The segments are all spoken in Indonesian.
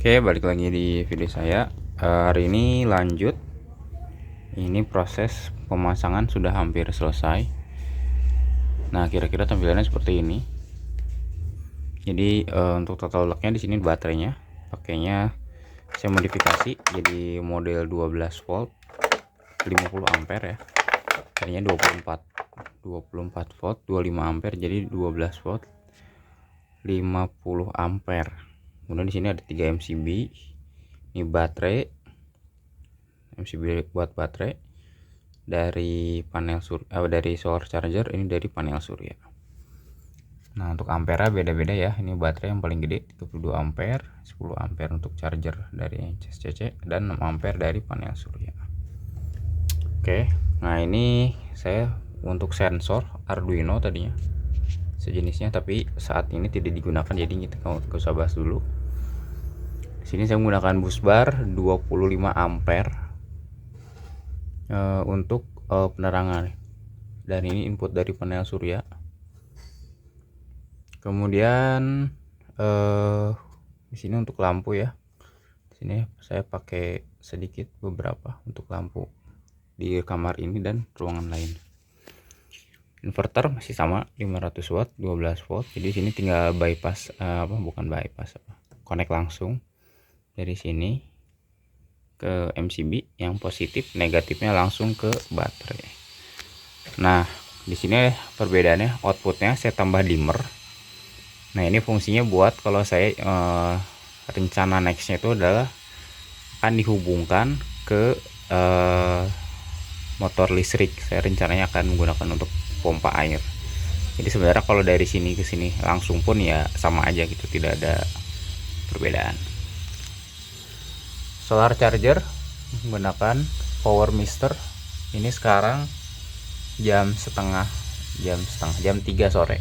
Oke, balik lagi di video saya. Hari ini lanjut. Ini proses pemasangan sudah hampir selesai. Nah, kira-kira tampilannya seperti ini. Jadi untuk total locknya di sini baterainya pakainya saya modifikasi jadi model 12 volt 50 ampere ya. Tadinya 24 volt 25 ampere, jadi 12 volt 50 ampere. Kemudian di sini ada 3 MCB. Ini baterai, MCB buat baterai dari panel dari solar charger, ini dari panel surya. Nah, untuk ampere beda-beda ya. Ini baterai yang paling gede 32 ampere, 10 ampere untuk charger dari CC dan 6 ampere dari panel surya. Oke, nah ini saya untuk sensor Arduino tadinya sejenisnya, tapi saat ini tidak digunakan, jadi kita nggak usah bahas dulu. Di sini saya menggunakan bus bar 25 ampere untuk penerangan, dan ini input dari panel surya. Kemudian di sini untuk lampu ya. Di sini saya pakai sedikit beberapa untuk lampu di kamar ini dan ruangan lain. Inverter masih sama 500 watt 12 volt. Jadi sini tinggal bypass connect langsung dari sini ke MCB yang positif, negatifnya langsung ke baterai. Nah, di sini perbedaannya, outputnya saya tambah dimmer. Nah, ini fungsinya buat kalau saya rencana nextnya itu adalah akan dihubungkan ke motor listrik. Saya rencananya akan menggunakan untuk pompa air. Jadi sebenarnya kalau dari sini ke sini langsung pun ya sama aja gitu, tidak ada perbedaan. Solar charger menggunakan power mister. Ini sekarang jam 3 sore.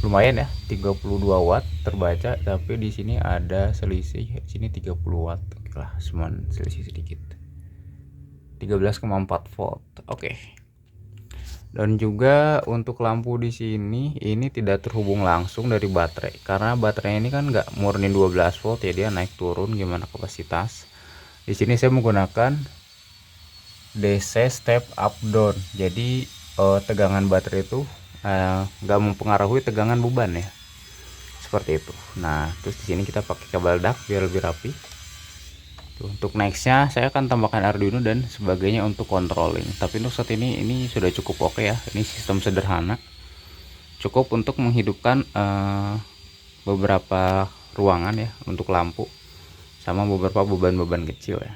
Lumayan ya, 32 watt terbaca, tapi di sini ada selisih, sini 30 watt. Oke lah, cuman selisih sedikit. 13,4 volt. Oke. Dan juga untuk lampu di sini ini tidak terhubung langsung dari baterai, karena baterai ini kan nggak murni 12 volt ya, dia naik turun gimana kapasitas. Di sini saya menggunakan DC step up down, jadi tegangan baterai itu nggak mempengaruhi tegangan beban ya, seperti itu. Nah, terus di sini kita pakai kabel dak biar lebih rapi. Untuk nextnya saya akan tambahkan Arduino dan sebagainya untuk controlling, tapi untuk saat ini sudah cukup oke ya. Ini sistem sederhana, cukup untuk menghidupkan beberapa ruangan ya untuk lampu sama beberapa beban-beban kecil ya.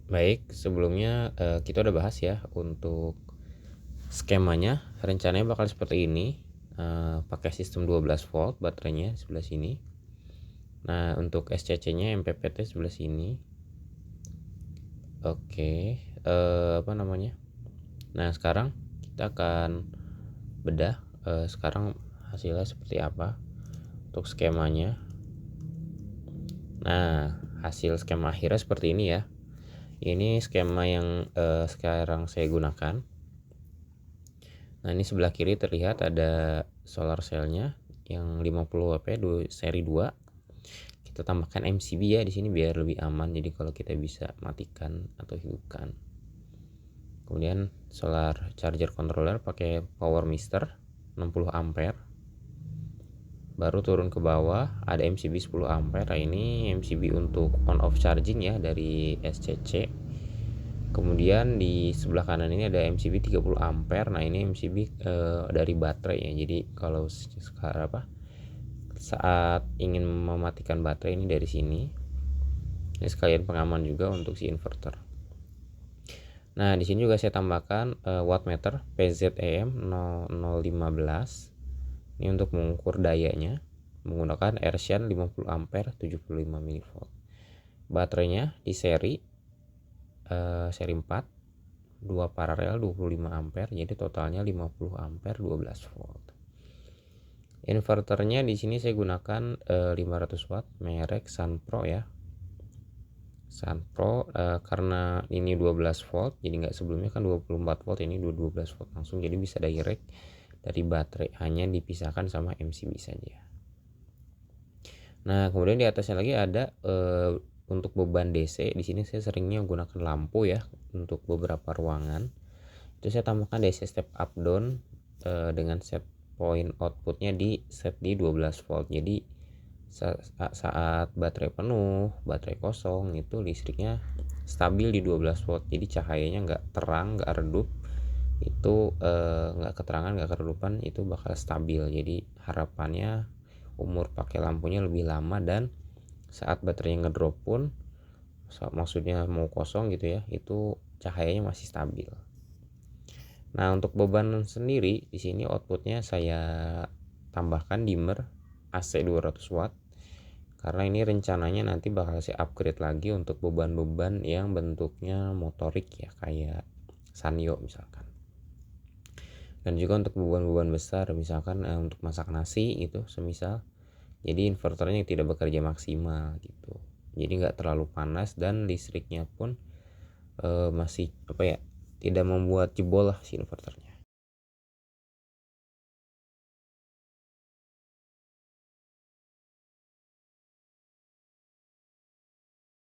Baik, sebelumnya kita udah bahas ya untuk skemanya. Rencananya bakal seperti ini, pakai sistem 12 volt baterainya sebelah sini. Nah, untuk SCC nya MPPT sebelah sini. Oke, nah sekarang kita akan bedah sekarang hasilnya seperti apa untuk skemanya. Nah, hasil skema akhirnya seperti ini ya. Ini skema yang sekarang saya gunakan. Nah, ini sebelah kiri terlihat ada solar cellnya yang 50 watt seri 2. Kita tambahkan MCB ya di sini biar lebih aman, jadi kalau kita bisa matikan atau hidupkan. Kemudian solar charger controller pakai power mister 60 ampere. Baru turun ke bawah ada MCB 10 ampere. Nah, ini MCB untuk on off charging ya dari SCC. Kemudian di sebelah kanan ini ada MCB 30 ampere. Nah, ini MCB dari baterai ya. Jadi kalau saat ingin mematikan baterai ini dari sini. Ini sekalian pengaman juga untuk si inverter. Nah, di sini juga saya tambahkan wattmeter PZEM 0015. Ini untuk mengukur dayanya menggunakan Ersian 50 ampere 75 mV. Baterainya di seri 4 2 paralel 25 ampere, jadi totalnya 50 ampere 12 volt. Inverternya di sini saya gunakan 500 watt merek Sunpro ya. Sun Pro karena ini 12 volt, jadi nggak sebelumnya kan 24 volt, ini 12 volt langsung, jadi bisa direct dari baterai, hanya dipisahkan sama MCB saja. Nah, kemudian di atasnya lagi ada untuk beban DC. Di sini saya seringnya menggunakan lampu ya untuk beberapa ruangan. Itu saya tambahkan DC step up down dengan set point outputnya di set di 12 volt. Jadi saat baterai penuh, baterai kosong, itu listriknya stabil di 12 volt. Jadi cahayanya nggak terang, nggak redup. Itu nggak keterangan, nggak keredupan, itu bakal stabil. Jadi harapannya umur pakai lampunya lebih lama, dan saat baterainya ngedrop pun, maksudnya mau kosong gitu ya, itu cahayanya masih stabil. Nah, untuk beban sendiri di sini outputnya saya tambahkan dimmer AC 200 watt, karena ini rencananya nanti bakal saya upgrade lagi untuk beban-beban yang bentuknya motorik ya, kayak Sanyo misalkan. Dan juga untuk beban-beban besar, misalkan untuk masak nasi gitu semisal, jadi inverternya tidak bekerja maksimal gitu, jadi nggak terlalu panas, dan listriknya pun masih apa ya, tidak membuat jebol lah si inverternya.